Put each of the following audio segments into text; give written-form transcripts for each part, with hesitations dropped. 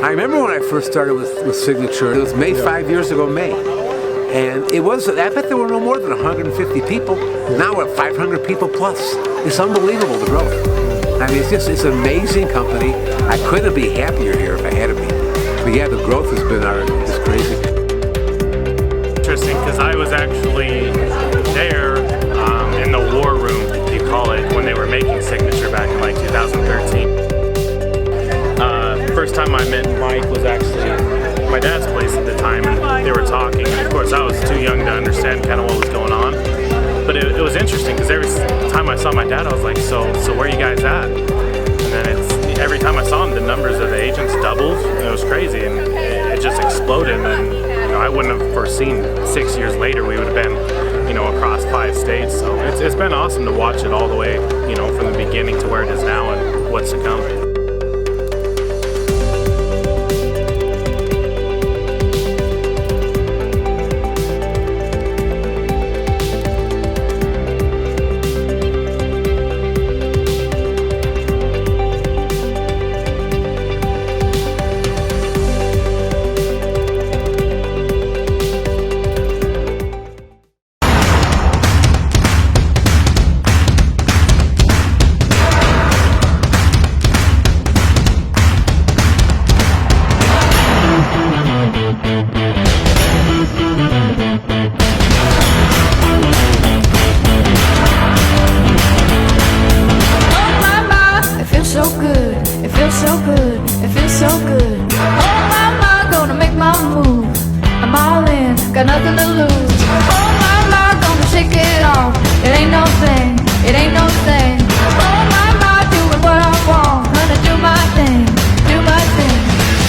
I remember when I first started with Signature, it was May 5 years ago, May. And it was, I bet there were no more than 150 people. Now we're at 500 people plus. It's unbelievable, the growth. I mean, it's an amazing company. I couldn't be happier here if I had to be. But yeah, the growth has been just crazy. Interesting, because I was actually there in the war room, you call it, when they were making Signature back in like 2013. First time I met Mike was actually my dad's place at the time, and they were talking. And of course, I was too young to understand kind of what was going on. But it was interesting because every time I saw my dad, I was like, so where are you guys at? And then every time I saw him, the numbers of the agents doubled. And it was crazy, and it just exploded. And I wouldn't have foreseen 6 years later we would have been, across 5 states. So it's been awesome to watch it all the way, from the beginning to where it is now and what's to come. Got nothing to lose. Oh my, gonna shake it off. It ain't no thing, it ain't no thing. Oh my, doing what I want. Gonna do my thing, do my thing.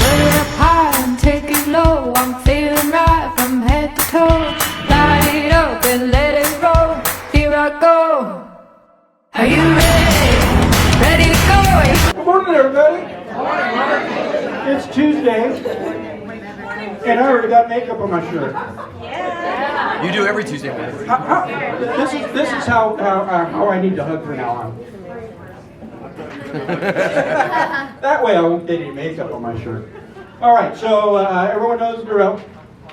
Put it up high and take it low. I'm feeling right from head to toe. Light it up and let it roll. Here I go. Are you ready? Ready to go? Good morning, everybody. Good morning, Mark. It's Tuesday. And I already got makeup on my shirt. Yeah. You do every Tuesday morning. This is how I need to hug from now on. That way I won't get any makeup on my shirt. All right, so everyone knows the drill.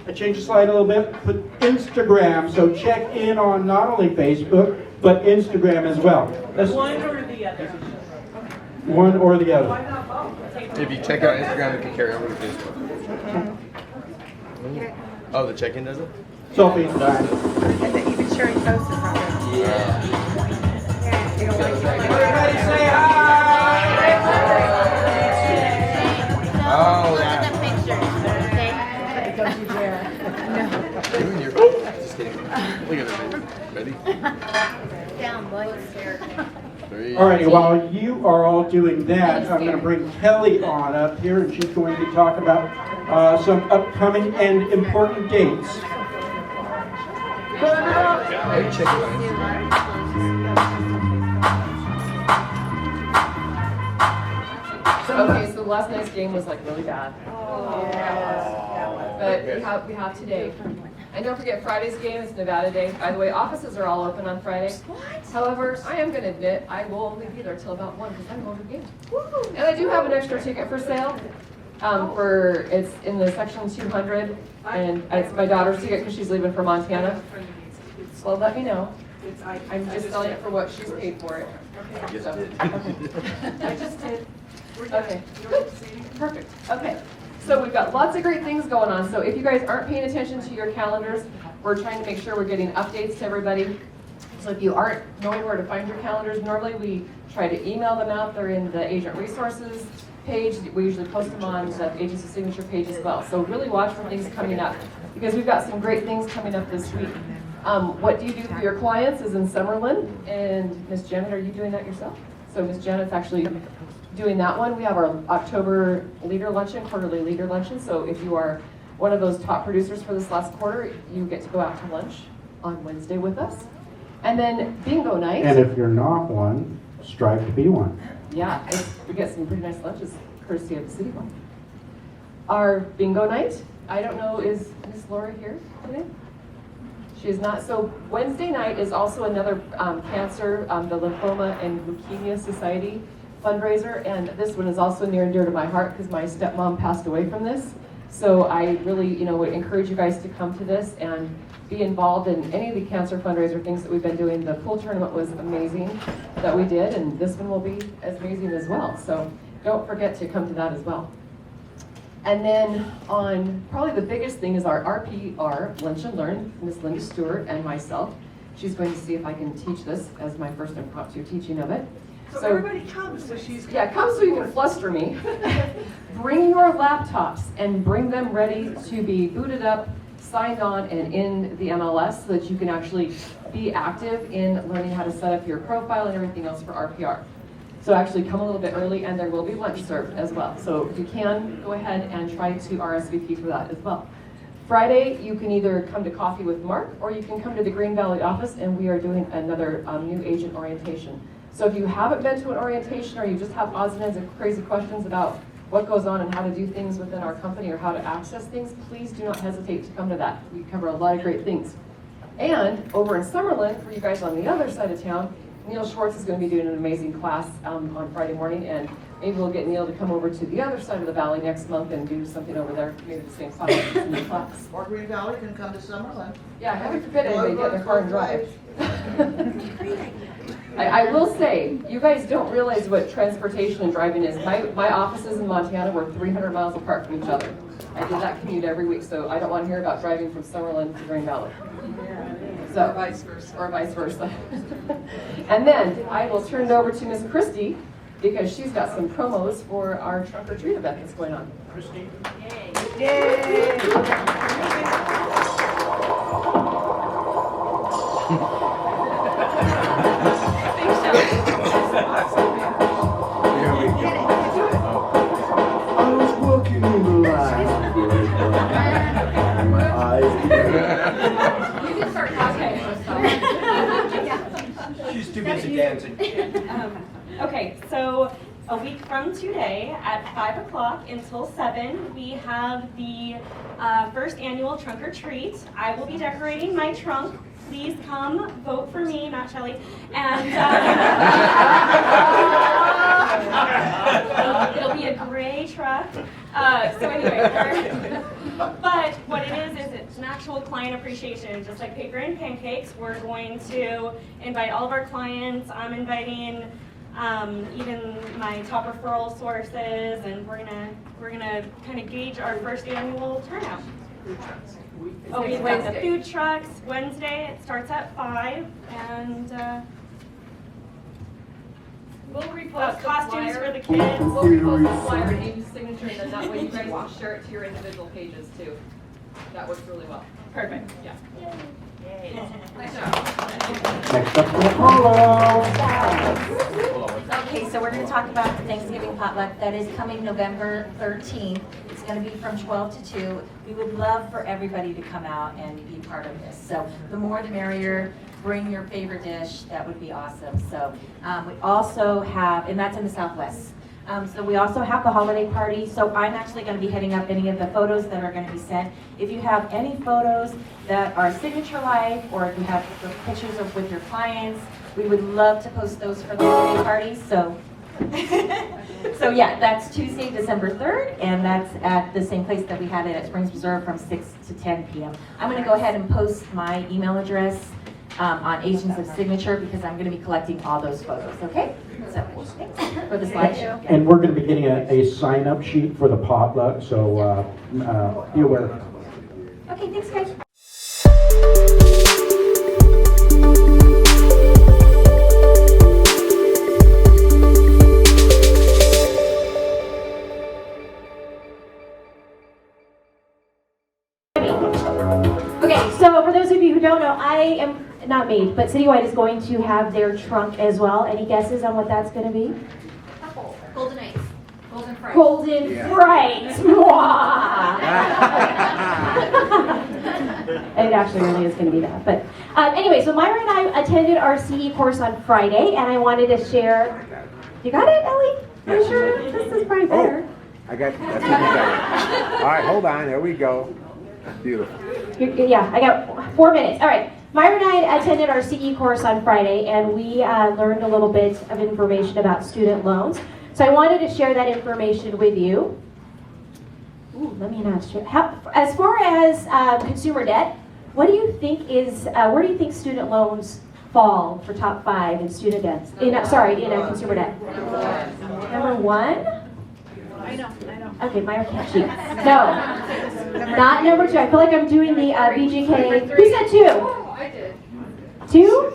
I changed the slide a little bit. Put Instagram, so check in on not only Facebook, but Instagram as well. One or the other. One or the other. If you check out Instagram, it can carry over to Facebook. Oh, the check-in does it? Selfie and dime. I bet you've been sharing posts or something. Yeah. Everybody say hi! Oh, yeah. You and your... Just kidding. Look at it, baby. Ready? Down, boys. Alrighty, while you are all doing that, I'm going to bring Kelly on up here, and she's going to talk about some upcoming and important dates. Check it out. Okay, so last night's game was like really bad. But we have today. And don't forget, Friday's game is Nevada Day. By the way, offices are all open on Friday. What? However, I am going to admit I will only be there till about 1 because I'm going to the game. Woo! And I do have an extra ticket for sale. It's in the section 200, and it's my daughter's ticket because she's leaving for Montana. Well, let me know. I'm just selling it for what she's paid for it. So, okay. I just did. Okay. Good. Perfect. Okay. So we've got lots of great things going on. So if you guys aren't paying attention to your calendars, we're trying to make sure we're getting updates to everybody. So if you aren't knowing where to find your calendars, normally we try to email them out. They're in the agent resources page. We usually post them on the agency signature page as well. So really watch for things coming up because we've got some great things coming up this week. What do you do for your clients is in Summerlin, and Miss Janet, are you doing that yourself? So Miss Janet's actually doing that one. We have our October leader luncheon, quarterly leader luncheon. So if you are one of those top producers for this last quarter, you get to go out to lunch on Wednesday with us. And then bingo night. And if you're not one, strive to be one. Yeah, we get some pretty nice lunches courtesy of the city one. Our bingo night, I don't know, is Miss Laura here today? She is not. So Wednesday night is also another cancer, the Lymphoma and Leukemia Society fundraiser, and this one is also near and dear to my heart because my stepmom passed away from this. So I really, would encourage you guys to come to this and be involved in any of the cancer fundraiser things that we've been doing. The pool tournament was amazing that we did, and this one will be as amazing as well. So don't forget to come to that as well. And then on probably the biggest thing is our RPR, Lunch and Learn, Miss Linda Stewart and myself. She's going to see if I can teach this as my first impromptu teaching of it. So everybody comes, so she's... Yeah, come so you can fluster me. Bring your laptops and bring them ready to be booted up, signed on, and in the MLS so that you can actually be active in learning how to set up your profile and everything else for RPR. So actually come a little bit early, and there will be lunch served as well. So if you can, go ahead and try to RSVP for that as well. Friday, you can either come to coffee with Mark, or you can come to the Green Valley office, and we are doing another new agent orientation. So if you haven't been to an orientation, or you just have odds and ends of crazy questions about what goes on and how to do things within our company or how to access things, please do not hesitate to come to that. We cover a lot of great things. And over in Summerlin, for you guys on the other side of town, Neil Schwartz is going to be doing an amazing class on Friday morning, and maybe we'll get Neil to come over to the other side of the valley next month and do something over there, maybe the same class. Or Green Valley can come to Summerlin. Yeah, heaven forbid anybody get in their car and drive. I will say, you guys don't realize what transportation and driving is. My offices in Montana were 300 miles apart from each other. I did that commute every week, so I don't want to hear about driving from Summerlin to Green Valley. So, or vice versa. And then I will turn it over to Miss Christy, because she's got some promos for our trunk or treat event that's going on. Christy? Yay! I was working in the lab. And my eyes. You can start talking. She's too busy dancing. Okay, so a week from today at 5 o'clock until 7, we have the first annual trunk or treat. I will be decorating my trunk. Please come vote for me, not Shelly. And it'll be a gray truck. So anyway, but what it is it's an actual client appreciation, just like paper and pancakes. We're going to invite all of our clients. I'm inviting even my top referral sources, and we're gonna kind of gauge our first annual turnout. Oh, we've got the food trucks. Wednesday it starts at 5, and We'll repost costumes the for the flyer. kids. We'll repost the flyer and Amy's signature, and then that way you guys can share it to your individual pages too. That works really well. Perfect. Yeah. Next up, Nicole. Okay, so we're going to talk about the Thanksgiving potluck that is coming November 13th. It's going to be from 12 to 2. We would love for everybody to come out and be part of this. So the more the merrier. Bring your favorite dish. That would be awesome. So we also have, and that's in the Southwest. So we also have the holiday party. So I'm actually going to be heading up any of the photos that are going to be sent. If you have any photos that are signature life, or if you have the pictures of with your clients, we would love to post those for the holiday party. So, so yeah, that's Tuesday, December 3rd, and that's at the same place that we had it at Springs Reserve from 6 to 10 p.m. I'm going to go ahead and post my email address on Agents of Signature, because I'm going to be collecting all those photos, okay? So, thanks for the slideshow. And we're going to be getting a sign-up sheet for the potluck, so be aware. Okay, thanks guys. Okay, so for those of you who don't know, I am not me, but Citywide is going to have their trunk as well. Any guesses on what that's going to be? Golden Eggs. Golden Fries. Golden Fright. It actually really is going to be that. But anyway, so Myra and I attended our CE course on Friday, and I wanted to share. You got it, Ellie? Are you sure? This is probably better. I got that's even better. All right, hold on. There we go. Beautiful. Yeah, I got 4 minutes. All right. Myra and I attended our CE course on Friday, and we learned a little bit of information about student loans. So I wanted to share that information with you. Ooh, let me not share. As far as consumer debt, what do you think is, where do you think student loans fall for top 5 in student debts? In consumer debt. Number 1? I know. Okay, Myra can't cheat. No, not number 2. I feel like I'm doing the BGK. Who said 2? I did. 2?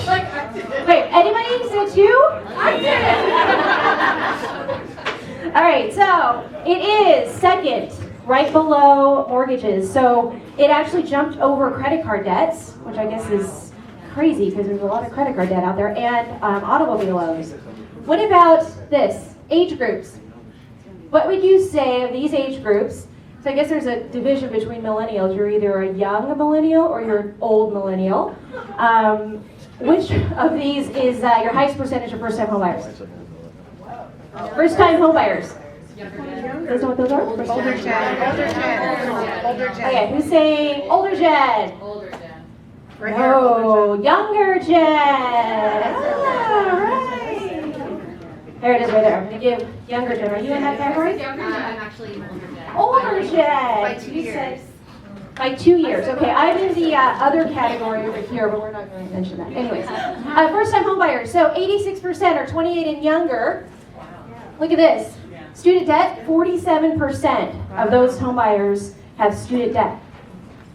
Like I did. Wait, anybody said 2? I did. All right, so it is second, right below mortgages. So it actually jumped over credit card debts, which I guess is crazy because there's a lot of credit card debt out there, and automobile loans. What about this? Age groups. What would you say of these age groups? So I guess there's a division between millennials. You're either a young millennial or you're an old millennial. Which of these is your highest percentage of first-time homebuyers? First-time homebuyers. You guys know what those are? Older gen. Okay, who's saying older gen? Older gen. Right here, No, younger gen. All right. There it is right there. I'm going to give younger gen. Are you in that category? I'm actually older gen. Older gen. By 2 You years. said- By 2 years. Okay, I'm in the other category over here, but we're not going to mention that. Anyways, first-time homebuyers. So 86% are 28 and younger. Look at this. Student debt, 47% of those homebuyers have student debt.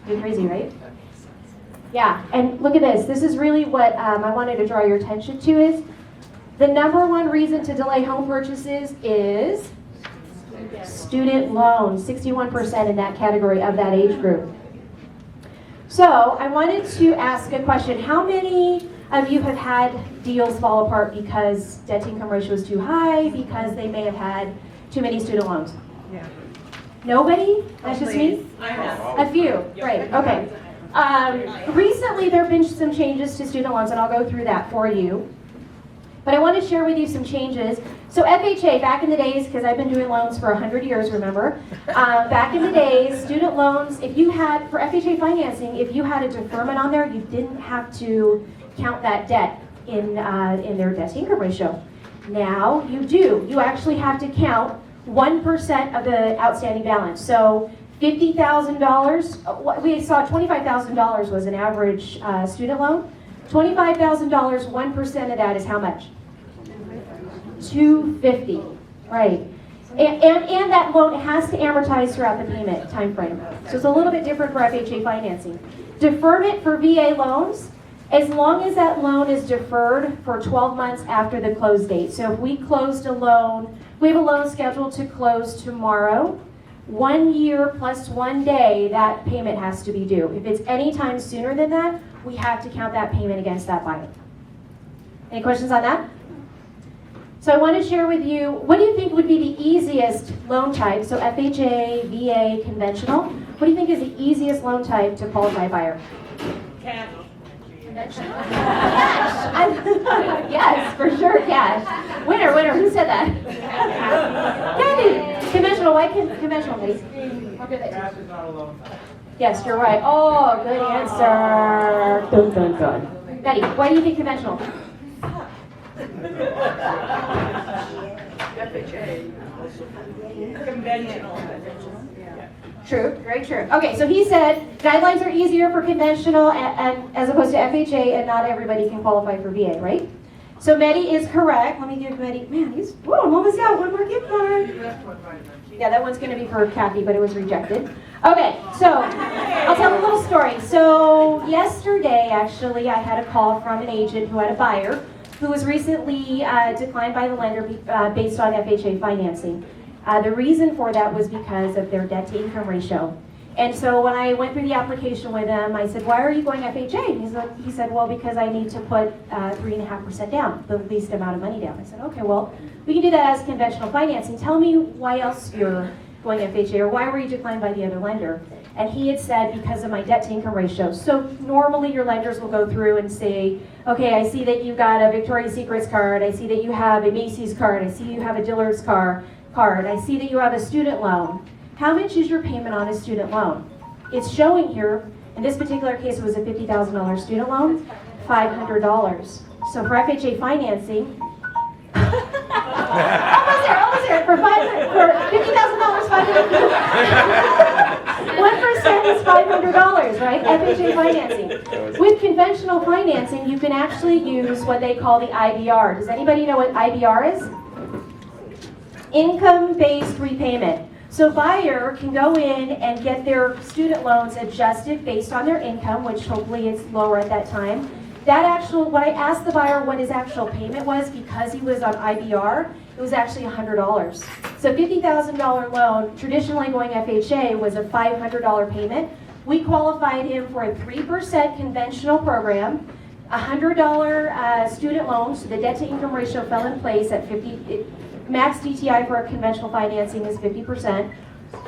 Pretty crazy, right? Yeah, and look at this. This is really what I wanted to draw your attention to is the number 1 reason to delay home purchases is student loans, 61% in that category of that age group. So I wanted to ask a question. How many of you have had deals fall apart because debt-to-income ratio is too high, because they may have had too many student loans? Yeah. Nobody? That's just me? A few, right, okay. Recently there have been some changes to student loans, and I'll go through that for you. But I want to share with you some changes. So FHA, back in the days, because I've been doing loans for 100 years, remember? Back in the days, student loans, if you had, for FHA financing, if you had a deferment on there, you didn't have to count that debt in their debt-to-income ratio. Now you do. You actually have to count 1% of the outstanding balance. So $50,000, we saw $25,000 was an average student loan. $25,000, 1% of that is how much? $250, right? And that loan has to amortize throughout the payment time frame. So it's a little bit different for FHA financing. Deferment for VA loans, as long as that loan is deferred for 12 months after the close date. So if we closed a loan, we have a loan scheduled to close tomorrow, 1 year plus 1 day, that payment has to be due. If it's any time sooner than that, we have to count that payment against that buyer. Any questions on that? So I want to share with you, what do you think would be the easiest loan type? So FHA, VA, conventional. What do you think is the easiest loan type to qualify a buyer? Cash. Conventional. Yes, for sure, cash. Winner, who said that? Candy. Conventional, why conventional, please? Cash is not a loan. Yes, you're right. Oh, good answer. Dun, dun, dun. Betty, why do you think conventional? Conventional. True, very true. Okay, so he said guidelines are easier for conventional and as opposed to FHA, and not everybody can qualify for VA, right? So Medi is correct. Let me give Medi, man, I'm almost out. One more gift card. Yeah, that one's going to be for Kathy, but it was rejected. Okay, so I'll tell a little story. So yesterday, actually, I had a call from an agent who had a buyer who was recently declined by the lender based on FHA financing. The reason for that was because of their debt-to-income ratio. And so when I went through the application with him, I said, why are you going FHA? And he said, well, because I need to put 3.5% down, the least amount of money down. I said, okay, well, we can do that as conventional financing. Tell me why else you're going FHA, or why were you declined by the other lender? And he had said, because of my debt-to-income ratio. So normally your lenders will go through and say, okay, I see that you got a Victoria's Secrets card. I see that you have a Macy's card. I see you have a Dillard's card. I see that you have a student loan. How much is your payment on a student loan? It's showing here In this particular case, it was a $50,000 student loan, $500. So for FHA financing, almost there. For $50,000, $500. 1% is $500, right? FHA financing. With conventional financing, you can actually use what they call the IBR. Does anybody know what IBR is? Income-based repayment. So buyer can go in and get their student loans adjusted based on their income, which hopefully is lower at that time. When I asked the buyer what his actual payment was, because he was on IBR, it was actually $100. So $50,000 loan, traditionally going FHA, was a $500 payment. We qualified him for a 3% conventional program, $100 student loan, so the debt to income ratio fell in place at 50, max DTI for a conventional financing is 50%.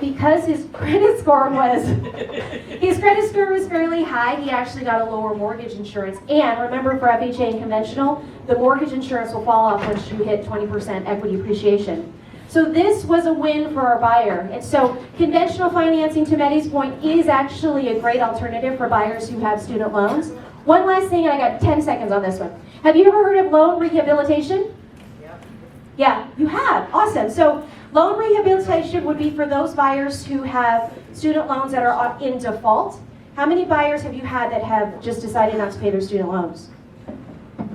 Because his credit score was fairly high, he actually got a lower mortgage insurance. And remember, for FHA and conventional, the mortgage insurance will fall off once you hit 20% equity appreciation. So this was a win for our buyer. And so conventional financing, to Mehdi's point, is actually a great alternative for buyers who have student loans. One last thing, and I got 10 seconds on this one. Have you ever heard of loan rehabilitation? Yeah, you have. Awesome. So loan rehabilitation would be for those buyers who have student loans that are in default. How many buyers have you had that have just decided not to pay their student loans?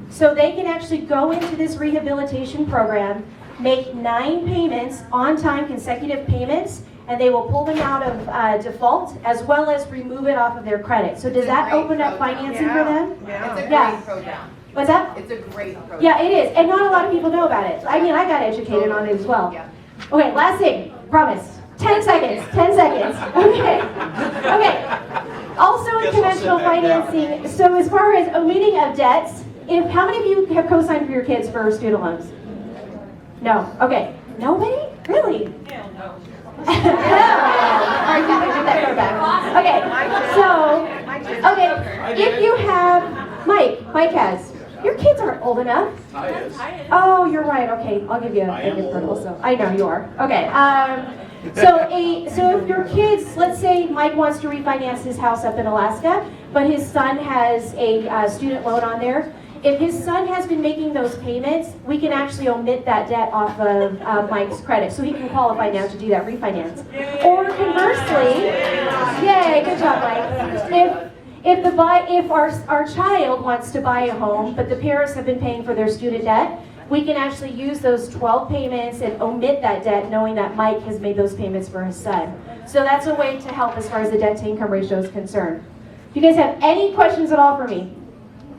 So they can actually go into this rehabilitation program, make 9 payments, on-time consecutive payments, and they will pull them out of default, as well as remove it off of their credit. So does that open up financing for them? Yeah. It's a Yeah. great program. What's that? It's a great program. Yeah, it is. And not a lot of people know about it. I mean, I got educated on it as well. Yeah. Okay, last thing. Promise. 10 seconds. 10 seconds. Okay. Okay. Also in conventional financing, so as far as omitting of debts, how many of you have co-signed for your kids for student loans? No. Okay. Nobody? Really? No. All right, I did that for back. Okay. So, okay, if you have Mike has. Your kids aren't old enough. Oh, you're right. Okay, I'll give you a gift card also. I know you are. Okay. So if your kids, let's say Mike wants to refinance his house up in Alaska, but his son has a student loan on there. If his son has been making those payments, we can actually omit that debt off of Mike's credit, so he can qualify now to do that refinance. Or conversely, yay, good job, Mike. If our child wants to buy a home, but the parents have been paying for their student debt, we can actually use those 12 payments and omit that debt, knowing that Mike has made those payments for his son. So that's a way to help as far as the debt to income ratio is concerned. Do you guys have any questions at all for me?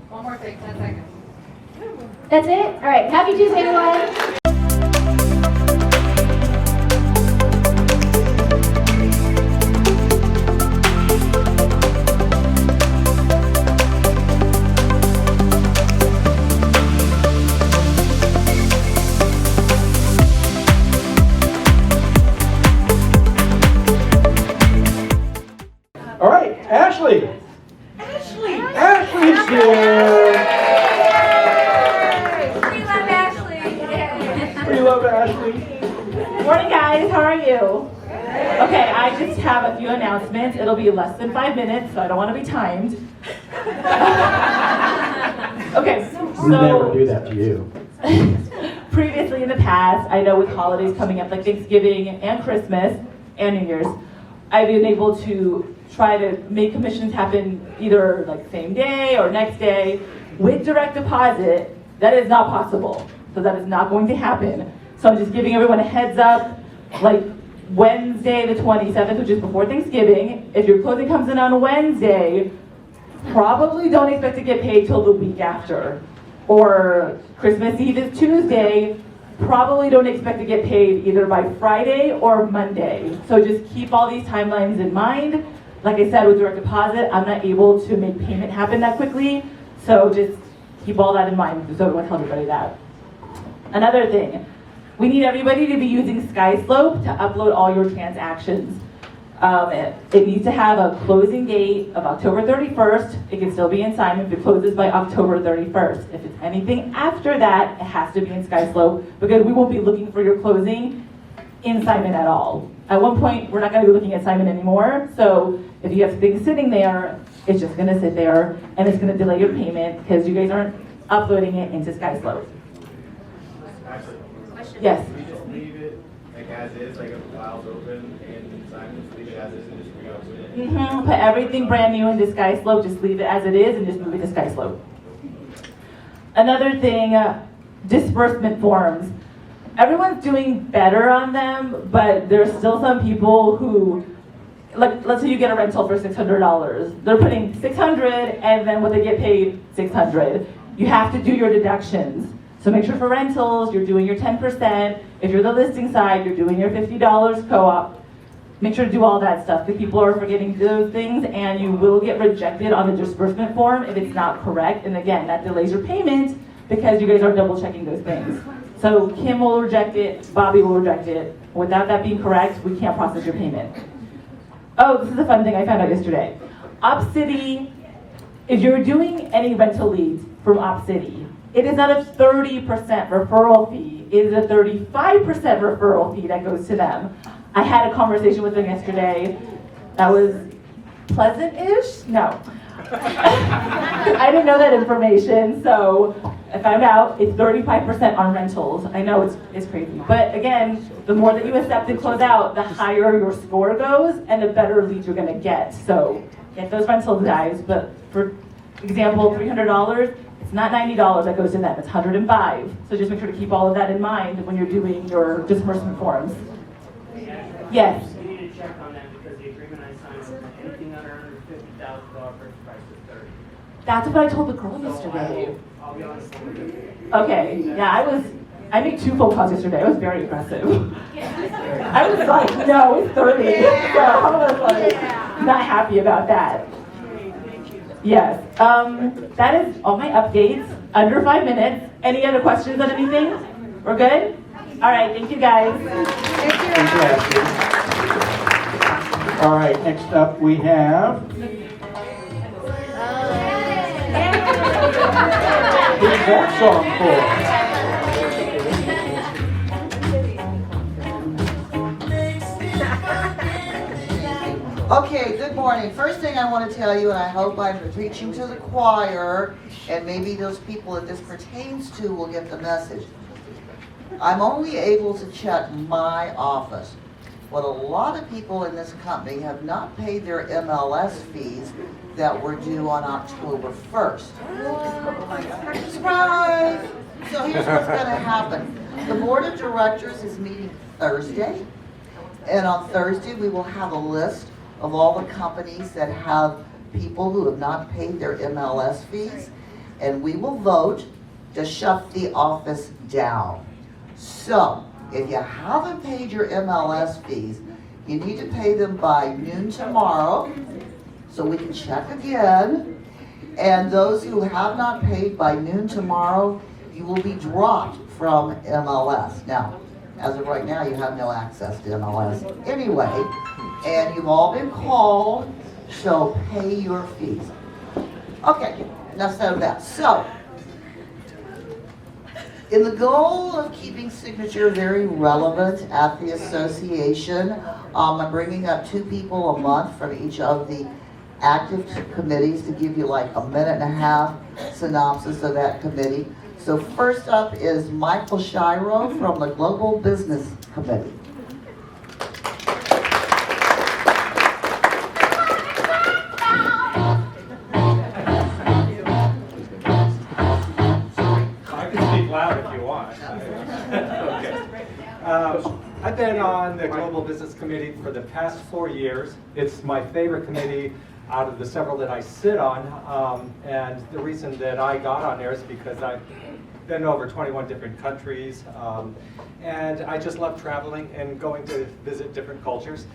One more thing, 10 seconds. That's it? All right. Happy Tuesday, everyone. All right, Ashley. Ashley's here. We love Ashley. We love Ashley. Morning, guys. How are you? Okay, I just have a few announcements. It'll be less than 5 minutes, so I don't want to be timed. Okay, We never do that to you. previously in the past, I know with holidays coming up like Thanksgiving and Christmas and New Year's, I've been able to try to make commissions happen either like same day or next day. With direct deposit, that is not possible. So that is not going to happen. So I'm just giving everyone a heads up, like Wednesday the 27th, which is before Thanksgiving. If your closing comes in on Wednesday, probably don't expect to get paid till the week after. Or Christmas Eve is Tuesday, probably don't expect to get paid either by Friday or Monday. So just keep all these timelines in mind. Like I said, with direct deposit, I'm not able to make payment happen that quickly. So just keep all that in mind, so everyone tell everybody that. Another thing, we need everybody to be using SkySlope to upload all your transactions. It needs to have a closing date of October 31st. It can still be in Simon if it closes by October 31st. If it's anything after that, it has to be in SkySlope because we won't be looking for your closing in Simon at all. At one point, we're not going to be looking at Simon anymore. So if you have things sitting there It's just gonna sit there and it's gonna delay your payment because you guys aren't uploading it into SkySlope. Yes? We just leave it like as is, like if the file's open and sign, just leave it as is and just re-open it. Put everything brand new into SkySlope, just leave it as it is and just move it to SkySlope. Another thing, disbursement forms. Everyone's doing better on them, but there's still some people who, like, let's say you get a rental for $600. They're putting $600 and then what they get paid, $600. You have to do your deductions. So make sure for rentals, you're doing your 10%. If you're the listing side, you're doing your $50 co-op. Make sure to do all that stuff because people are forgetting those things and you will get rejected on the disbursement form if it's not correct. And again, that delays your payment because you guys are double checking those things. So Kim will reject it, Bobby will reject it. Without that being correct, we can't process your payment. Oh, this is a fun thing I found out yesterday. OpCity, if you're doing any rental leads from OpCity, it is not a 30% referral fee. It is a 35% referral fee that goes to them. I had a conversation with them yesterday that was pleasant-ish? No. I didn't know that information, so I found out it's 35% on rentals. I know it's crazy. But again, the more that you accept and close out, the higher your score goes and the better leads you're gonna get. So get those rentals, guys. But for example, $300, it's not $90 that goes to them, it's $105. So just make sure to keep all of that in mind when you're doing your disbursement forms. Yes? We need to check on that because the agreement I signed was anything under $50,000 purchase price was $30. That's what I told the girl yesterday. I'll be honest with you. Okay, yeah, I made 2 phone calls yesterday. I was very aggressive. I was like, no, it's 30. So I was like, not happy about that. Yes, that is all my updates. Under 5 minutes. Any other questions on anything? We're good? All right, thank you guys. Thank you, Ashley. All right, next up we have. Who's that song for? Okay, good morning. First thing I want to tell you, and I hope I'm preaching to the choir, and maybe those people that this pertains to will get the message. I'm only able to check my office. What a lot of people in this company have not paid their MLS fees that were due on October 1st. Surprise! So here's what's going to happen. The board of directors is meeting Thursday, and on Thursday we will have a list of all the companies that have people who have not paid their MLS fees, and we will vote to shut the office down. So, if you haven't paid your MLS fees, you need to pay them by noon tomorrow, so we can check again. And those who have not paid by noon tomorrow, you will be dropped from MLS. Now, as of right now, you have no access to MLS anyway, and you've all been called, so pay your fees. Okay, enough said of that. So, in the goal of keeping signature very relevant at the association, I'm bringing up 2 people a month from each of the active committees to give you like a 1.5-minute synopsis of that committee. So first up is Michael Shiro from the Global Business Committee. Loud if you want. Okay. I've been on the Global Business Committee for the past 4 years. It's my favorite committee out of the several that I sit on, and the reason that I got on there is because I've been to over 21 different countries, and I just love traveling and going to visit different cultures.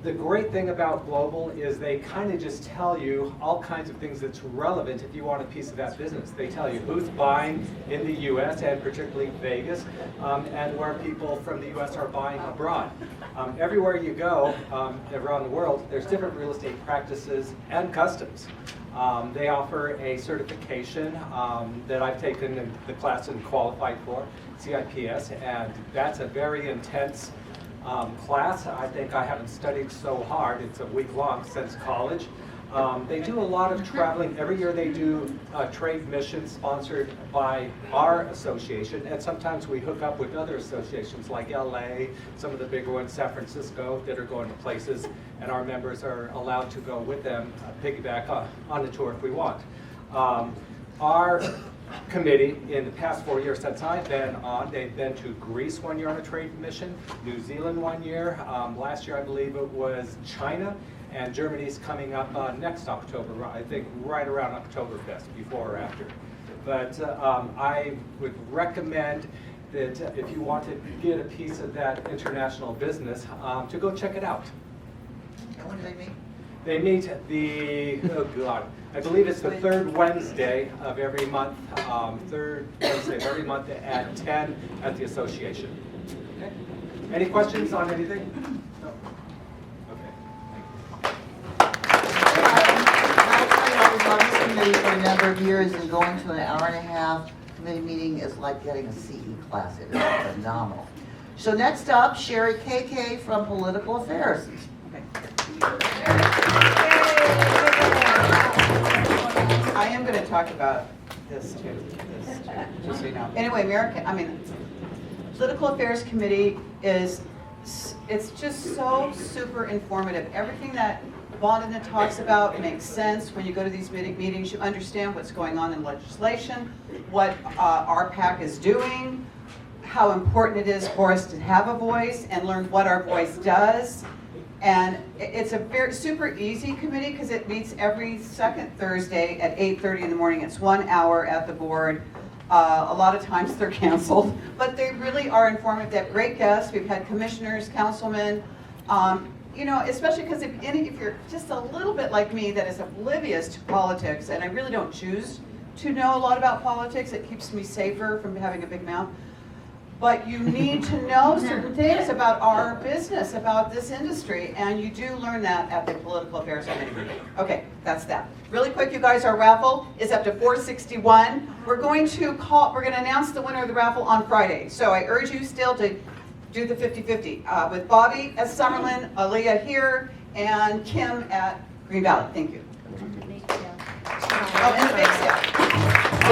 The great thing about Global is they kind of just tell you all kinds of things that's relevant if you want a piece of that business. They tell you who's buying in the U.S. and particularly Vegas, and where people from the U.S. are buying abroad. Everywhere you go around the world, there's different real estate practices and customs. They offer a certification that I've taken the class and qualified for, CIPS, and that's a very intense class. I think I haven't studied so hard. It's a week long since college. They do a lot of traveling. Every year they do a trade mission sponsored by our association, and sometimes we hook up with other associations like LA, some of the bigger ones, San Francisco, that are going to places, and our members are allowed to go with them, piggyback on the tour if we want. Our committee, in the past 4 years since I've been on, they've been to Greece 1 year on a trade mission, New Zealand 1 year, last year I believe it was China, and Germany's coming up next October, I think right around Oktoberfest, before or after. But I would recommend that if you want to get a piece of that international business, to go check it out. And when do they meet? They meet I believe it's the third Wednesday of every month, third Wednesday of every month at 10 at the association. Okay. Any questions on anything? No? On this committee for a number of years, and going to an hour and a half committee meeting is like getting a CE class. It is phenomenal. So next up, Sherry KK from Political Affairs. I am going to talk about this too, just so you know. Anyway, Political Affairs Committee it's just so super informative. Everything that Wanda talks about makes sense. When you go to these meetings, you understand what's going on in legislation, what our PAC is doing, how important it is for us to have a voice and learn what our voice does. And it's a very super easy committee because it meets every second Thursday at 8:30 in the morning. It's 1 hour at the board. A lot of times they're canceled, but they really are informative. They have great guests. We've had commissioners, councilmen, you know, especially because if you're just a little bit like me that is oblivious to politics, and I really don't choose to know a lot about politics, it keeps me safer from having a big mouth. But you need to know certain things about our business, about this industry, and you do learn that at the Political Affairs Committee meeting. Okay, that's that. Really quick, you guys, our raffle is up to $461. We're going to announce the winner of the raffle on Friday. So I urge you still to do the 50-50 with Bobby at Summerlin, Aaliyah here, and Kim at Green Valley. Thank you. Oh, and the bake sale.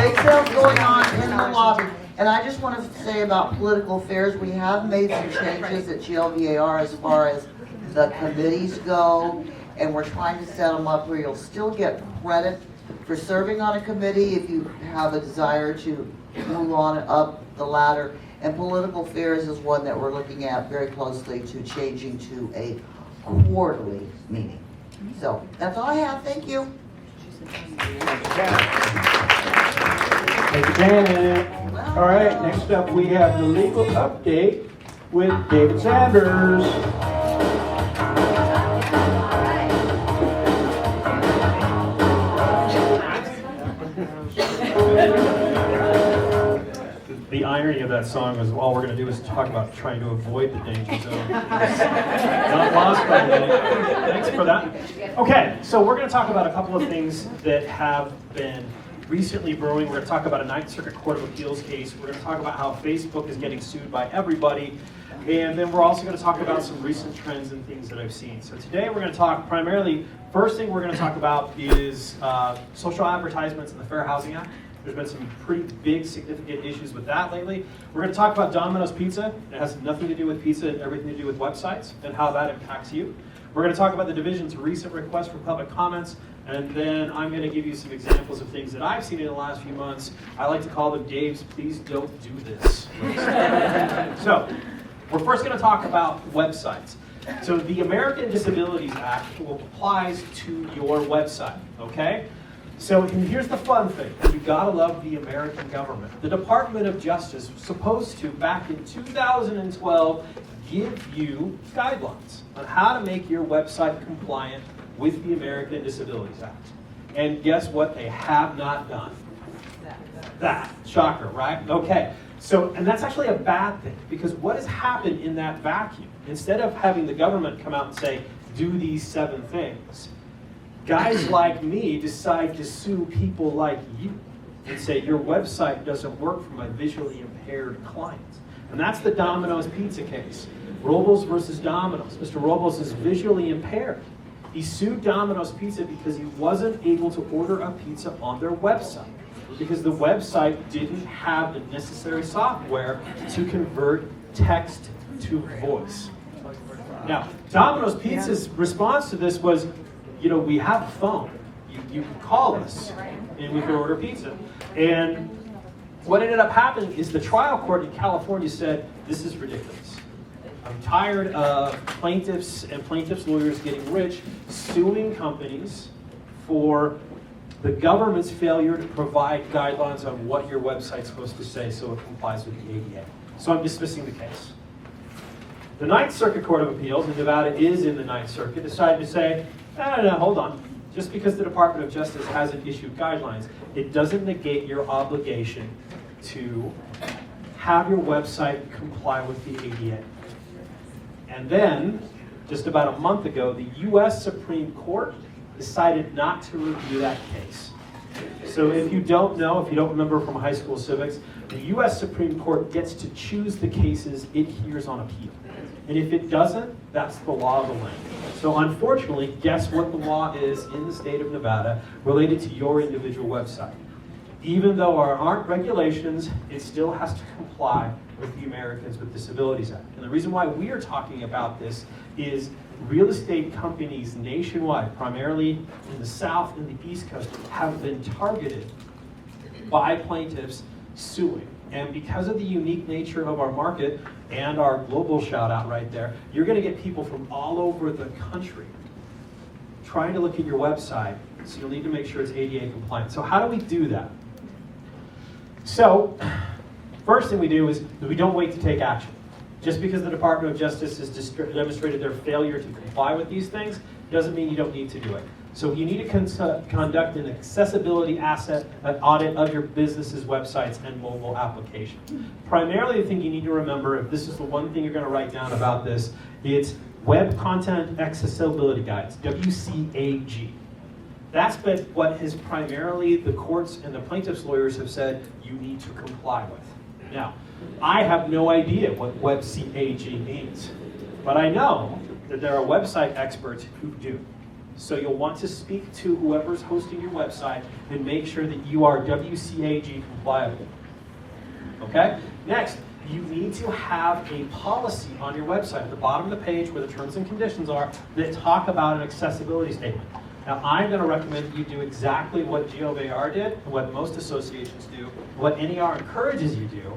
Bake sale's going on in the lobby. And I just want to say about political affairs, we have made some changes at GLVAR as far as the committees go, and we're trying to set them up where you'll still get credit for serving on a committee if you have a desire to move on up the ladder. And political affairs is one that we're looking at very closely to changing to a quarterly meeting. So that's all I have. Thank you. Thank you, Janet. All right, next up we have the legal update with David Sanders. The irony of that song is all we're going to do is talk about trying to avoid the danger zone. Not lost by a minute. Thanks for that. Okay, so we're going to talk about a couple of things that have been recently brewing. We're going to talk about a Ninth Circuit Court of Appeals case. We're going to talk about how Facebook is getting sued by everybody. And then we're also going to talk about some recent trends and things that I've seen. So today we're going to talk primarily, first thing we're going to talk about is social advertisements in the Fair Housing Act. There's been some pretty big, significant issues with that lately. We're going to talk about Domino's Pizza. It has nothing to do with pizza and everything to do with websites and how that impacts you. We're going to talk about the division's recent request for public comments, and then I'm going to give you some examples of things that I've seen in the last few months. I like to call them Dave's Please Don't Do This. So, we're first going to talk about websites. So the American Disabilities Act applies to your website, okay? So here's the fun thing. You gotta love the American government. The Department of Justice was supposed to, back in 2012, give you guidelines on how to make your website compliant with the American Disabilities Act. And guess what? They have not done. That. Shocker, right? Okay. So, and that's actually a bad thing, because what has happened in that vacuum? Instead of having the government come out and say, do these 7 things, guys like me decide to sue people like you and say your website doesn't work for my visually impaired clients. And that's the Domino's Pizza case. Robles versus Domino's. Mr. Robles is visually impaired. He sued Domino's Pizza because he wasn't able to order a pizza on their website, because the website didn't have the necessary software to convert text to voice. Now, Domino's Pizza's response to this was, we have a phone. You can call us and we can order pizza. And what ended up happening is the trial court in California said, this is ridiculous. I'm tired of plaintiffs and plaintiffs' lawyers getting rich suing companies for the government's failure to provide guidelines on what your website's supposed to say so it complies with the ADA. So I'm dismissing the case. The Ninth Circuit Court of Appeals, and Nevada is in the Ninth Circuit, decided to say, no, hold on. Just because the Department of Justice hasn't issued guidelines, it doesn't negate your obligation to have your website comply with the ADA. And then, just about a month ago, the U.S. Supreme Court decided not to review that case. So if you don't know, if you don't remember from high school civics, the U.S. Supreme Court gets to choose the cases it hears on appeal. And if it doesn't, that's the law of the land. So unfortunately, guess what the law is in the state of Nevada related to your individual website? Even though there aren't regulations, it still has to comply with the Americans with Disabilities Act. And the reason why we are talking about this is real estate companies nationwide, primarily in the South and the East Coast, have been targeted by plaintiffs suing. And because of the unique nature of our market and our global shout out right there, you're going to get people from all over the country trying to look at your website. So you'll need to make sure it's ADA compliant. So how do we do that? So first thing we do is we don't wait to take action. Just because the Department of Justice has demonstrated their failure to comply with these things doesn't mean you don't need to do it. So you need to conduct an accessibility asset audit of your business's websites and mobile application. Primarily, the thing you need to remember, if this is the one thing you're going to write down about this, it's Web Content Accessibility Guides, WCAG. That's been what has primarily the courts and the plaintiffs' lawyers have said you need to comply with. Now, I have no idea what WCAG means, but I know that there are website experts who do. So you'll want to speak to whoever's hosting your website and make sure that you are WCAG compliant. Okay? Next, you need to have a policy on your website at the bottom of the page where the terms and conditions are that talk about an accessibility statement. Now, I'm going to recommend that you do exactly what GOVR did and what most associations do, what NAR encourages you to do.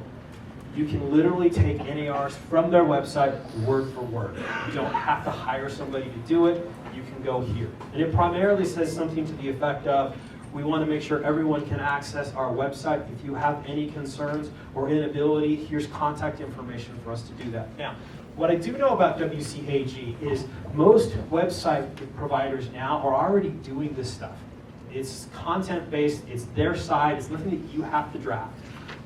You can literally take NARs from their website word for word. You don't have to hire somebody to do it. You can go here. And it primarily says something to the effect of, we want to make sure everyone can access our website. If you have any concerns or inability, here's contact information for us to do that. Now, what I do know about WCAG is most website providers now are already doing this stuff. It's content-based, it's their side, it's nothing that you have to draft.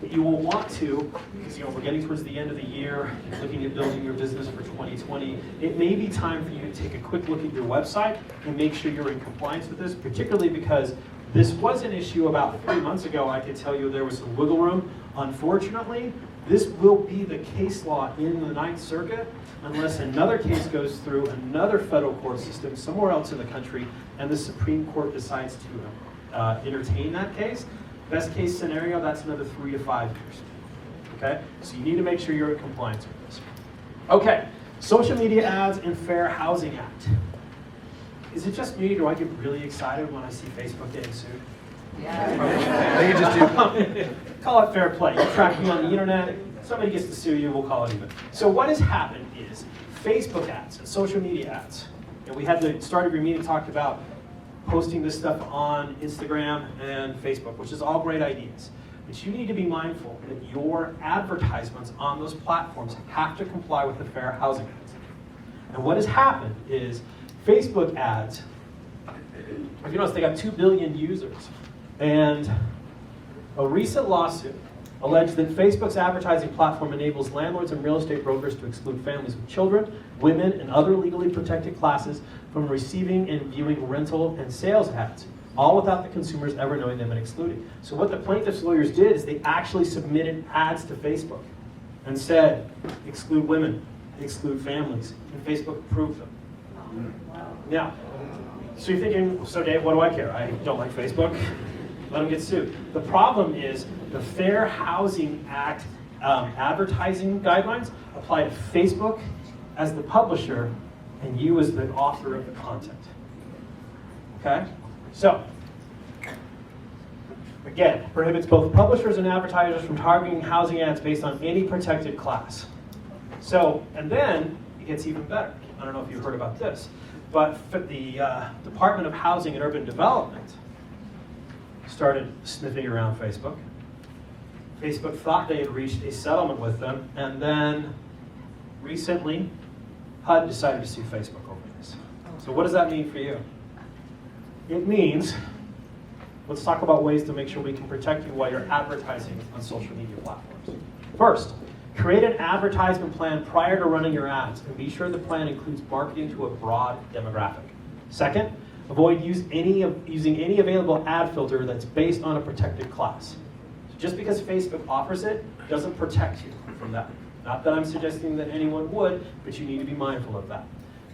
But you will want to, because we're getting towards the end of the year, looking at building your business for 2020, it may be time for you to take a quick look at your website and make sure you're in compliance with this, particularly because this was an issue about 3 months ago. I could tell you there was some wiggle room. Unfortunately, this will be the case law in the Ninth Circuit unless another case goes through another federal court system somewhere else in the country and the Supreme Court decides to entertain that case. Best case scenario, that's another 3 to 5 years. Okay? So you need to make sure you're in compliance with this. Okay, Social Media Ads and Fair Housing Act. Is it just me, or do I get really excited when I see Facebook getting sued? Yeah. You just do. Call it fair play. You track me on the internet, somebody gets to sue you, we'll call it even. So what has happened is Facebook ads and social media ads. And we had the start of your meeting talked about posting this stuff on Instagram and Facebook, which is all great ideas. But you need to be mindful that your advertisements on those platforms have to comply with the Fair Housing Act. And what has happened is Facebook ads, if you notice, they got 2 billion users. And a recent lawsuit alleged that Facebook's advertising platform enables landlords and real estate brokers to exclude families with children, women, and other legally protected classes from receiving and viewing rental and sales ads, all without the consumers ever knowing them and excluding. So what the plaintiffs' lawyers did is they actually submitted ads to Facebook and said, exclude women, exclude families, and Facebook approved them. Now, So you're thinking, so Dave, what do I care? I don't like Facebook. Let them get sued. The problem is the Fair Housing Act advertising guidelines apply to Facebook as the publisher and you as the author of the content. Okay? So, again, prohibits both publishers and advertisers from targeting housing ads based on any protected class. So, and then it gets even better. I don't know if you've heard about this, but the Department of Housing and Urban Development started sniffing around Facebook. Facebook thought they had reached a settlement with them, and then recently, HUD decided to sue Facebook over this. So what does that mean for you? It means, let's talk about ways to make sure we can protect you while you're advertising on social media platforms. First, create an advertisement plan prior to running your ads, and be sure the plan includes marketing to a broad demographic. Second, avoid using any available ad filter that's based on a protected class. So just because Facebook offers it doesn't protect you from that. Not that I'm suggesting that anyone would, but you need to be mindful of that.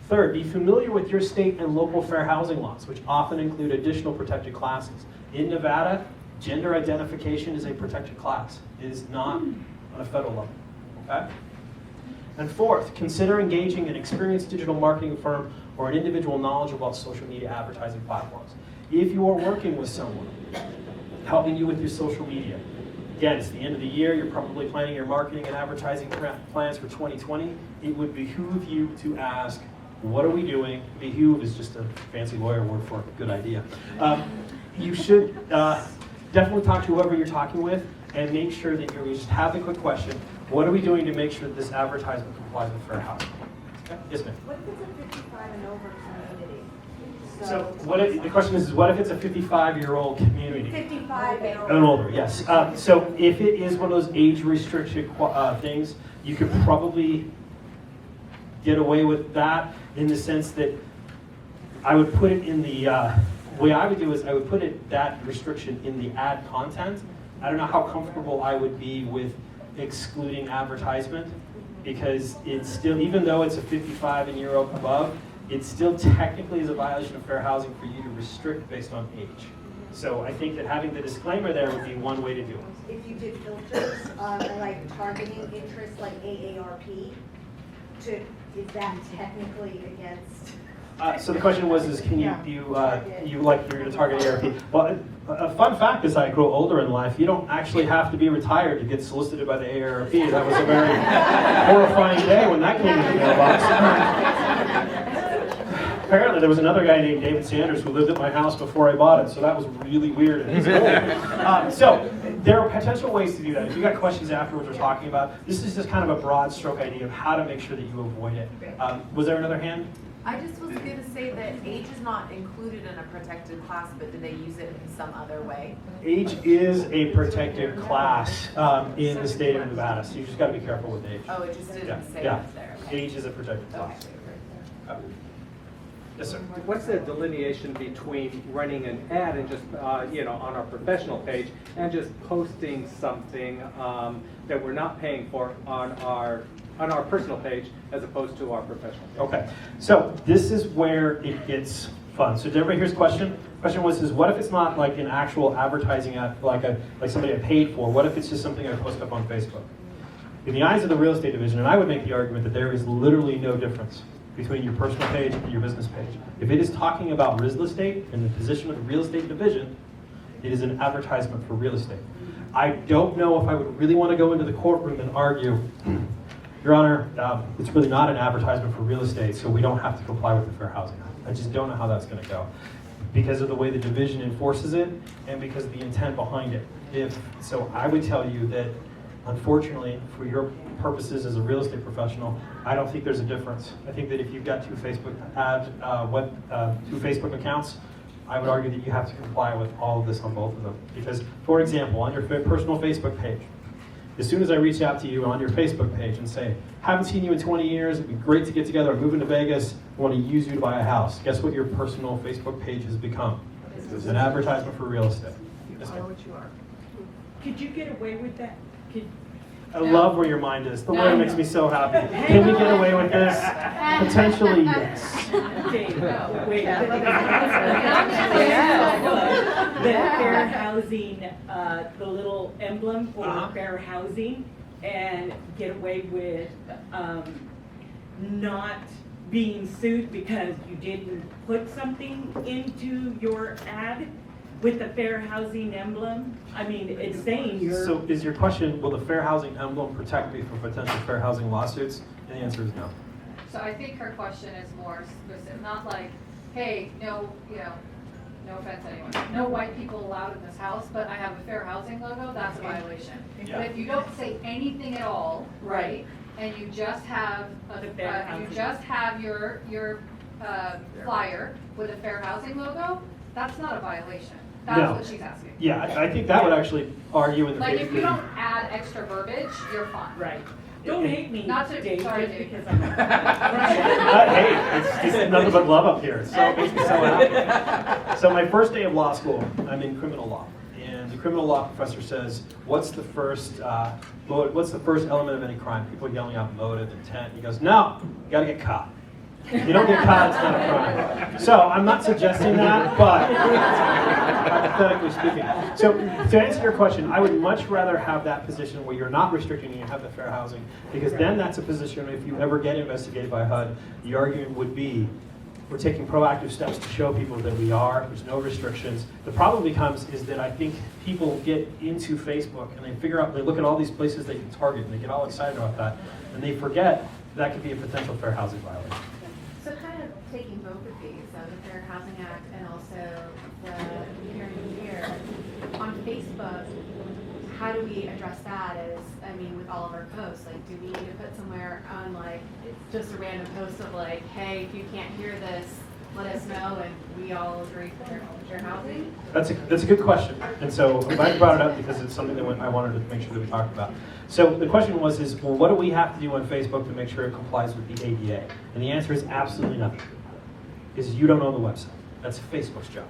Third, be familiar with your state and local fair housing laws, which often include additional protected classes. In Nevada, gender identification is a protected class. It is not on a federal level. Okay? And fourth, consider engaging an experienced digital marketing firm or an individual knowledgeable about social media advertising platforms. If you are working with someone helping you with your social media, again, it's the end of the year, you're probably planning your marketing and advertising plans for 2020, it would behoove you to ask, what are we doing? Behoove is just a fancy lawyer word for good idea. You should definitely talk to whoever you're talking with and make sure that you just have the quick question, what are we doing to make sure that this advertisement complies with fair housing? Okay? Yes, ma'am. What if it's a 55 and over community? So the question is, what if it's a 55-year-old community? 55 and over. And older, yes. So if it is one of those age-restricted things, you could probably get away with that in the sense that I would put it in the way I would do is I would put that restriction in the ad content. I don't know how comfortable I would be with excluding advertisement because it's still, even though it's a 55 and year above, it still technically is a violation of fair housing for you to restrict based on age. So I think that having the disclaimer there would be one way to do it. If you did filters on like targeting interests like AARP, is that technically against? So the question was, can you like you're going to target AARP? Well, a fun fact as I grow older in life, you don't actually have to be retired to get solicited by the AARP. That was a very horrifying day when that came in the mailbox. Apparently there was another guy named David Sanders who lived at my house before I bought it, so that was really weird and he's old. So there are potential ways to do that. If you got questions afterwards we're talking about, this is just kind of a broad stroke idea of how to make sure that you avoid it. Was there another hand? I just was going to say that age is not included in a protected class, but do they use it in some other way? Age is a protected class in the state of Nevada, so you just got to be careful with age. Oh, it just didn't say yeah. it there. Age is a protected class. Yes, sir. What's the delineation between running an ad and just, on our professional page and just posting something that we're not paying for on our personal page as opposed to our professional page? Okay, so this is where it gets fun. So did everybody hear his question? Question was, what if it's not like an actual advertising ad, like somebody I paid for? What if it's just something I post up on Facebook? In the eyes of the real estate division, and I would make the argument that there is literally no difference between your personal page and your business page. If it is talking about real estate and the position of the real estate division, it is an advertisement for real estate. I don't know if I would really want to go into the courtroom and argue, Your Honor, it's really not an advertisement for real estate, so we don't have to comply with the Fair Housing Act. I just don't know how that's going to go because of the way the division enforces it and because of the intent behind it. So I would tell you that, unfortunately, for your purposes as a real estate professional, I don't think there's a difference. I think that if you've got two Facebook accounts, I would argue that you have to comply with all of this on both of them. Because, for example, on your personal Facebook page, as soon as I reach out to you on your Facebook page and say, haven't seen you in 20 years, it'd be great to get together, I'm moving to Vegas, I want to use you to buy a house. Guess what your personal Facebook page has become? It's an advertisement for real estate. You are what you are. Could you get away with that? I love where your mind is. The lawyer makes me so happy. Can we get away with this? Potentially, yes. The fair housing, the little emblem for fair housing, and get away with not being sued because you didn't put something into your ad with the fair housing emblem. I mean, it's saying you're... So is your question, will the fair housing emblem protect me from potential fair housing lawsuits? And the answer is no. So I think her question is more specific, not like, hey, no, no offense anyone, no white people allowed in this house, but I have a fair housing logo, that's a violation. Yeah. But if you don't say anything at all, right, and you just have your flyer with a fair housing logo, that's not a violation. That's No. what she's asking. Yeah, I think that would actually argue in the Like case. if you don't add extra verbiage, you're fine. Right. Don't hate me, Not to, Dave, sorry, just Dave. because I'm Hey, it's just nothing but love up here. So it makes me so happy. So my first day of law school, I'm in criminal law, and the criminal law professor says, "What's the first element of any crime?" People yelling out motive, intent. He goes, "No, you got to get caught. If you don't get caught, it's not a crime." So I'm not suggesting that, but hypothetically speaking. So to answer your question, I would much rather have that position where you're not restricting and you have the fair housing, because then that's a position, if you ever get investigated by HUD, the argument would be, we're taking proactive steps to show people that we are, there's no restrictions. The problem becomes is that I think people get into Facebook and they figure out, they look at all these places they can target and they get all excited about that, and they forget that could be a potential fair housing violation. So kind of taking both of these, the Fair Housing Act and also the Here and Here, on Facebook, how do we address that with all of our posts? Like, do we need to put somewhere on, like, it's just a random post of like, hey, if you can't hear this, let us know, and we all agree for fair housing? That's a good question, and so I'm glad you brought it up because it's something that I wanted to make sure that we talked about. So the question was, well, what do we have to do on Facebook to make sure it complies with the ADA? And the answer is absolutely nothing, because you don't own the website. That's Facebook's job.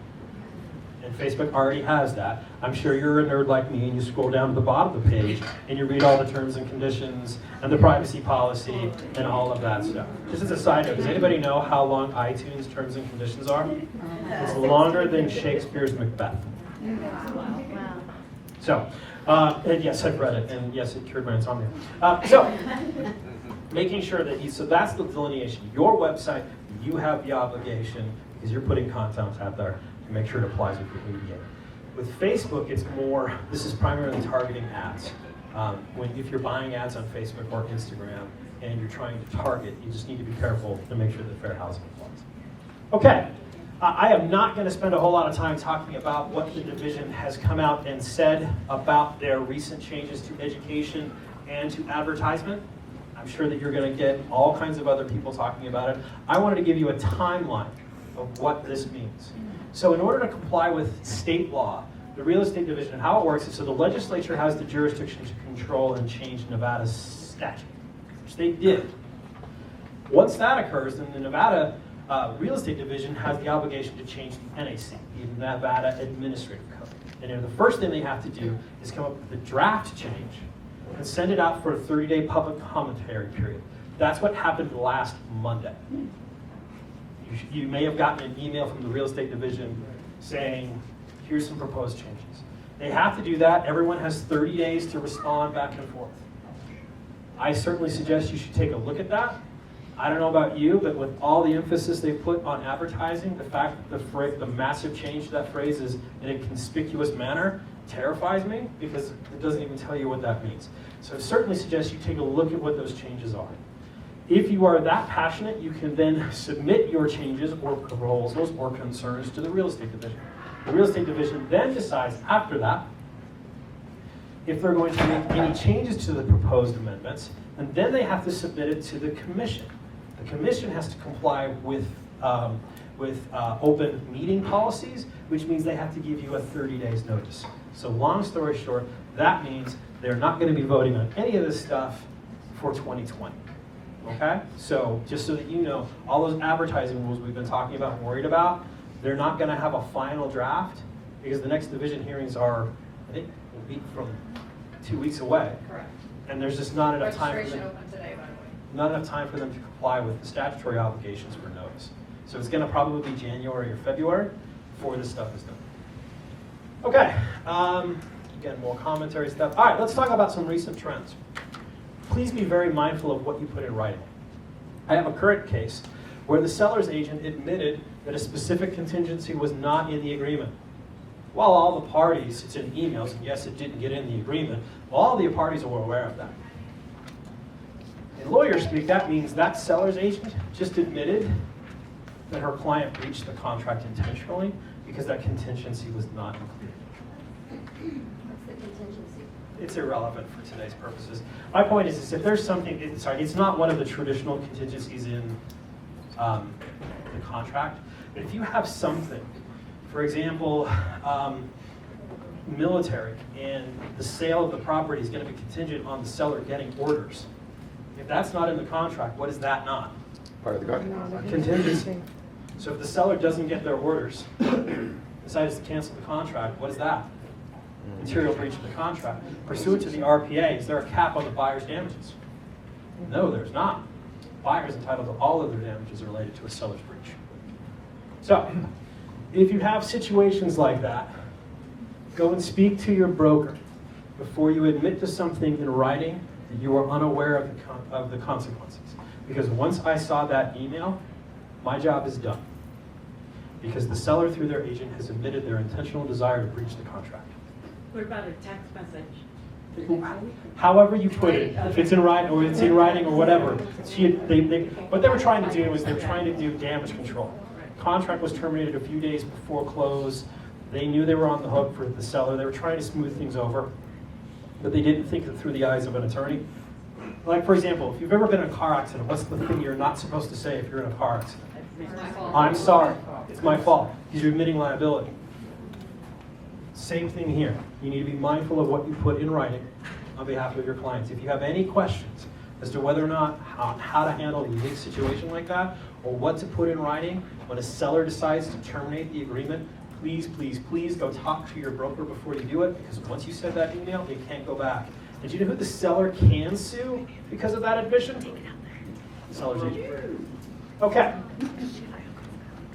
And Facebook already has that. I'm sure you're a nerd like me and you scroll down to the bottom of the page and you read all the terms and conditions and the privacy policy and all of that stuff. Just as a side note, does anybody know how long iTunes terms and conditions are? It's longer than Shakespeare's Macbeth. So, and yes, I've read it, and yes, it cured my insomnia. So, making sure that so that's the delineation. Your website, you have the obligation, because you're putting content out there, to make sure it applies with your ADA. With Facebook, it's more, this is primarily targeting ads. If you're buying ads on Facebook or Instagram, and you're trying to target, you just need to be careful to make sure that fair housing applies. Okay. I am not going to spend a whole lot of time talking about what the division has come out and said about their recent changes to education and to advertisement. I'm sure that you're going to get all kinds of other people talking about it. I wanted to give you a timeline of what this means. So in order to comply with state law, the real estate division, and how it works is, so the legislature has the jurisdiction to control and change Nevada's statute, which they did. Once that occurs, then the Nevada real estate division has the obligation to change the NAC, the Nevada Administrative Code. And the first thing they have to do is come up with a draft change and send it out for a 30-day public commentary period. That's what happened last Monday. You may have gotten an email from the real estate division saying, here's some proposed changes. They have to do that. Everyone has 30 days to respond back and forth. I certainly suggest you should take a look at that. I don't know about you, but with all the emphasis they put on advertising, the fact that the massive change to that phrase is in a conspicuous manner terrifies me, because it doesn't even tell you what that means. So I certainly suggest you take a look at what those changes are. If you are that passionate, you can then submit your changes or proposals or concerns to the real estate division. The real estate division then decides after that if they're going to make any changes to the proposed amendments, and then they have to submit it to the commission. The commission has to comply with open meeting policies, which means they have to give you a 30 days notice. So long story short, that means they're not going to be voting on any of this stuff for 2020. Okay? So just so that you know, all those advertising rules we've been talking about and worried about, they're not going to have a final draft, because the next division hearings are, I think, a week from 2 weeks away. Correct. And there's just not enough time for Registration them, open today, by the way. not enough time for them to comply with the statutory obligations for notice. So it's gonna probably be January or February before this stuff is done. Okay, again, more commentary stuff. All right, let's talk about some recent trends. Please be very mindful of what you put in writing. I have a current case where the seller's agent admitted that a specific contingency was not in the agreement. While all the parties, it's in emails, and yes, it didn't get in the agreement, all the parties were aware of that. In lawyer speak, that means that seller's agent just admitted that her client breached the contract intentionally because that contingency was not included. What's the contingency? It's irrelevant for today's purposes. My point is if there's something, it's not one of the traditional contingencies in the contract, but if you have something, for example, military, and the sale of the property is going to be contingent on the seller getting orders. If that's not in the contract, what is that not? Part of the contract. Contingency. So if the seller doesn't get their orders, decides to cancel the contract, what is that? Material breach of the contract. Pursuant to the RPA, is there a cap on the buyer's damages? No, there's not. The buyer is entitled to all of their damages related to a seller's breach. So, if you have situations like that, go and speak to your broker before you admit to something in writing that you are unaware of the consequences. Because once I saw that email, my job is done. Because the seller, through their agent, has admitted their intentional desire to breach the contract. What about a text message? However you put it, if it's in writing or it's in writing or whatever, what they were trying to do is they were trying to do damage control. Contract was terminated a few days before close. They knew they were on the hook for the seller. They were trying to smooth things over, but they didn't think it through the eyes of an attorney. Like, for example, if you've ever been in a car accident, what's the thing you're not supposed to say if you're in a car accident? I'm sorry, it's my fault, because you're admitting liability. Same thing here. You need to be mindful of what you put in writing on behalf of your clients. If you have any questions as to whether or not how to handle a unique situation like that, or what to put in writing when a seller decides to terminate the agreement, please, please, please go talk to your broker before you do it, because once you send that email, you can't go back. And do you know who the seller can sue because of that admission? The seller's agent. Okay.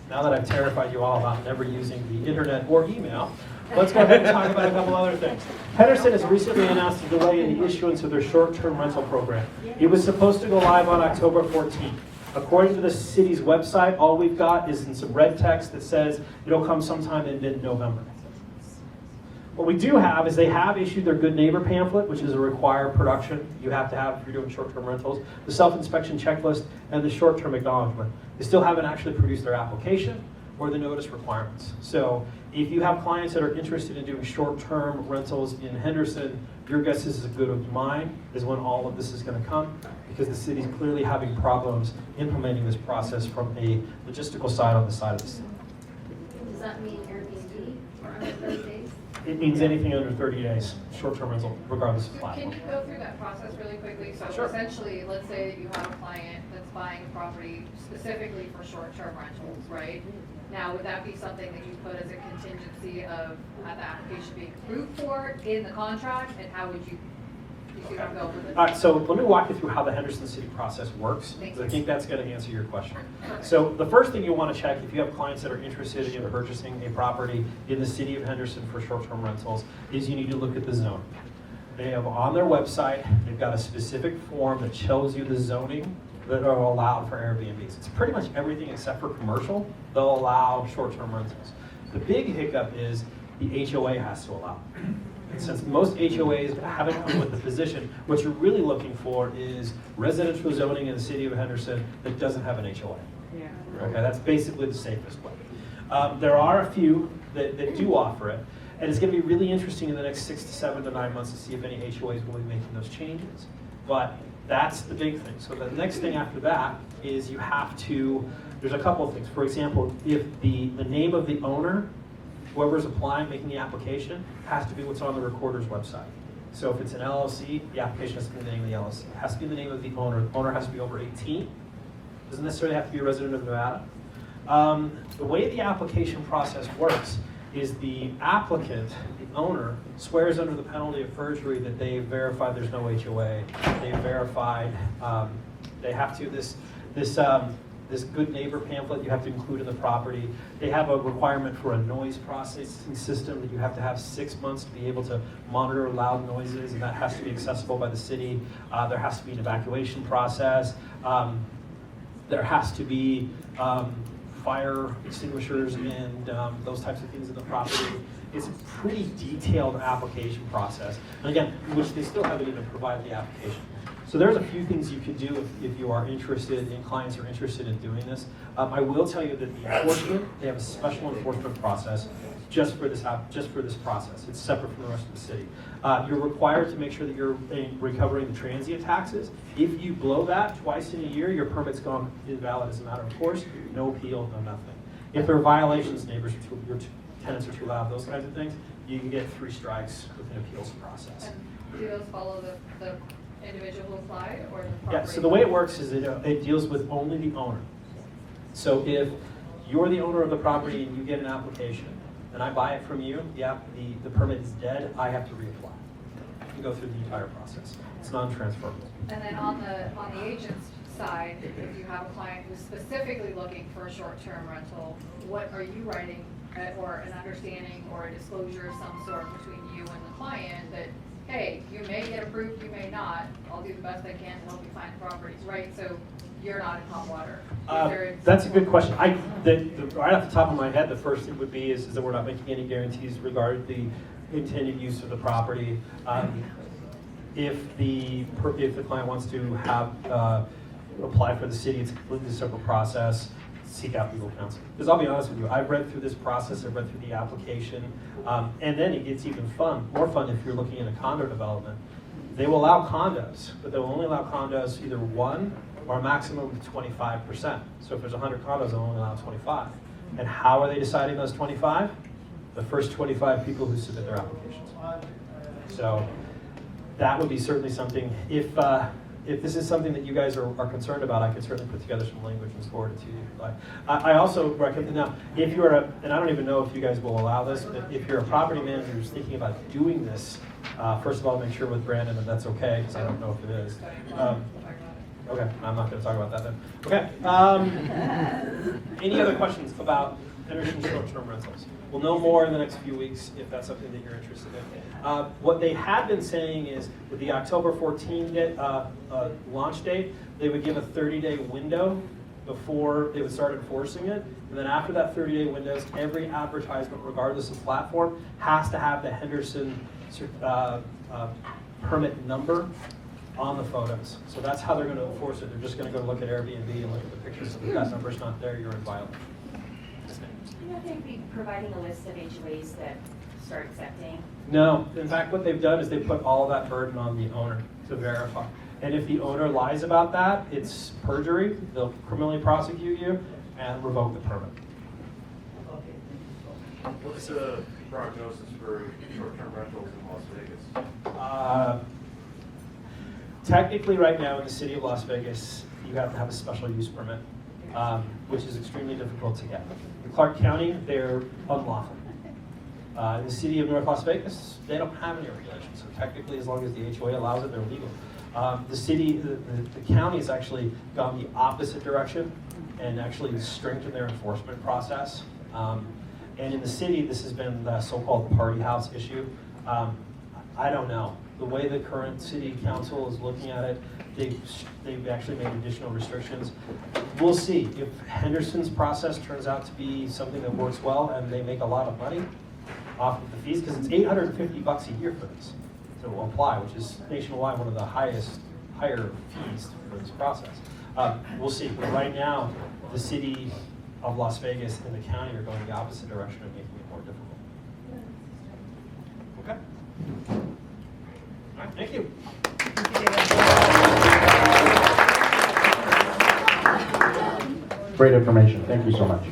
Now that I've terrified you all about never using the internet or email, let's go ahead and talk about a couple other things. Henderson has recently announced a delay in the issuance of their short-term rental program. It was supposed to go live on October 14th. According to the city's website, all we've got is in some red text that says it'll come sometime in mid-November. What we do have is they have issued their Good Neighbor pamphlet, which is a required production you have to have if you're doing short-term rentals, the self-inspection checklist, and the short-term acknowledgement. They still haven't actually produced their application or the notice requirements. So if you have clients that are interested in doing short-term rentals in Henderson, your guess is as good as mine is when all of this is going to come, because the city's clearly having problems implementing this process from a logistical side on the side of the city. Does that mean Airbnb or under 30 days? It means anything under 30 days, short-term rental, regardless of Can platform. you go through that process really quickly? So Sure. essentially, let's say that you have a client that's buying a property specifically for short-term rentals, right? Now, would that be something that you put as a contingency of the application being approved for in the contract? And how would you see where I'm going with it? All right, so let me walk you through how the Henderson City process works, because I think that's going to answer your question. So the first thing you want to check if you have clients that are interested in purchasing a property in the city of Henderson for short-term rentals is you need to look at the zoning. They have on their website, they've got a specific form that shows you the zoning that are allowed for Airbnbs. It's pretty much everything except for commercial, they'll allow short-term rentals. The big hiccup is the HOA has to allow. And since most HOAs haven't come with the position, what you're really looking for is residential zoning in the city of Henderson that doesn't have an HOA. Yeah. Okay, that's basically the safest way. There are a few that do offer it, and it's going to be really interesting in the next 6 to 7 to 9 months to see if any HOAs will be making those changes. But that's the big thing. So the next thing after that is you have to, there's a couple of things. For example, if the name of the owner, whoever's applying, making the application, has to be what's on the recorder's website. So if it's an LLC, the application has to be the name of the LLC. It has to be the name of the owner. The owner has to be over 18. Doesn't necessarily have to be a resident of Nevada. The way the application process works is the applicant owner swears under the penalty of perjury that they verified there's no HOA, they verified, they have to, this good neighbor pamphlet you have to include in the property. They have a requirement for a noise processing system that you have to have 6 months to be able to monitor loud noises, and that has to be accessible by the city. There has to be an evacuation process. There has to be fire extinguishers and those types of things in the property. It's a pretty detailed application process. And again, which they still haven't even provided the application. So there's a few things you can do if you are interested, and clients are interested in doing this. I will tell you that the enforcement, they have a special enforcement process just for this process. It's separate from the rest of the city. You're required to make sure that you're recovering the transient taxes. If you blow that twice in a year, your permit's gone invalid as a matter of course. No appeal, no nothing. If there are violations, neighbors, your tenants are too loud, those kinds of things, you can get 3 strikes with an appeals process. And do those follow the individual who applied or the property? Yeah, so the way it works is it deals with only the owner. So if you're the owner of the property and you get an application, and I buy it from you, yeah, the permit is dead, I have to reapply. You go through the entire process. It's non-transferable. And then on the agent's side, if you have a client who's specifically looking for a short-term rental, what are you writing, or an understanding or a disclosure of some sort between you and the client that, hey, you may get approved, you may not. I'll do the best I can to help you find properties, right? So you're not in hot water. That's a good question. Right off the top of my head, the first thing would be is that we're not making any guarantees regarding the intended use of the property. If the client wants to have apply for the city, it's a completely separate process. Seek out legal counsel. Because I'll be honest with you, I've read through this process, I've read through the application, and then it gets even more fun if you're looking at a condo development. They will allow condos, but they'll only allow condos either 1 or a maximum of 25%. So if there's 100 condos, they'll only allow 25. And how are they deciding those 25? The first 25 people who submit their applications. So that would be certainly something, if this is something that you guys are concerned about, I can certainly put together some language and forward it to you. I also recommend, now, if you're and I don't even know if you guys will allow this, but if you're a property manager who's thinking about doing this, first of all, make sure with Brandon that that's okay, because I don't know if it is. Okay, I'm not going to talk about that then. Okay. Any other questions about Henderson short-term rentals? We'll know more in the next few weeks if that's something that you're interested in. What they had been saying is with the October 14 launch date, they would give a 30-day window before they would start enforcing it. And then after that 30-day window, every advertisement, regardless of platform, has to have the Henderson permit number on the photos. So that's how they're going to enforce it. They're just going to go look at Airbnb and look at the pictures. If that number's not there, you're in violation. You know, they'd be providing a list of HOAs that start accepting. No, in fact, what they've done is they put all of that burden on the owner to verify. And if the owner lies about that, it's perjury. They'll criminally prosecute you and revoke the permit. What's the prognosis for short-term rentals in Las Vegas? Technically, right now in the city of Las Vegas, you have to have a special use permit, which is extremely difficult to get. In Clark County, they're unlawful. In the city of North Las Vegas, they don't have any regulations. So technically, as long as the HOA allows it, they're legal. The county has actually gone the opposite direction and actually strengthened their enforcement process. And in the city, this has been the so-called party house issue. I don't know. The way the current city council is looking at it, they've actually made additional restrictions. We'll see. If Henderson's process turns out to be something that works well and they make a lot of money off of the fees, because it's $850 a year for this to apply, which is nationwide one of the higher fees for this process. We'll see. But right now, the city of Las Vegas and the county are going the opposite direction and making it more difficult. Okay. All right, thank you. Great information. Thank you so much.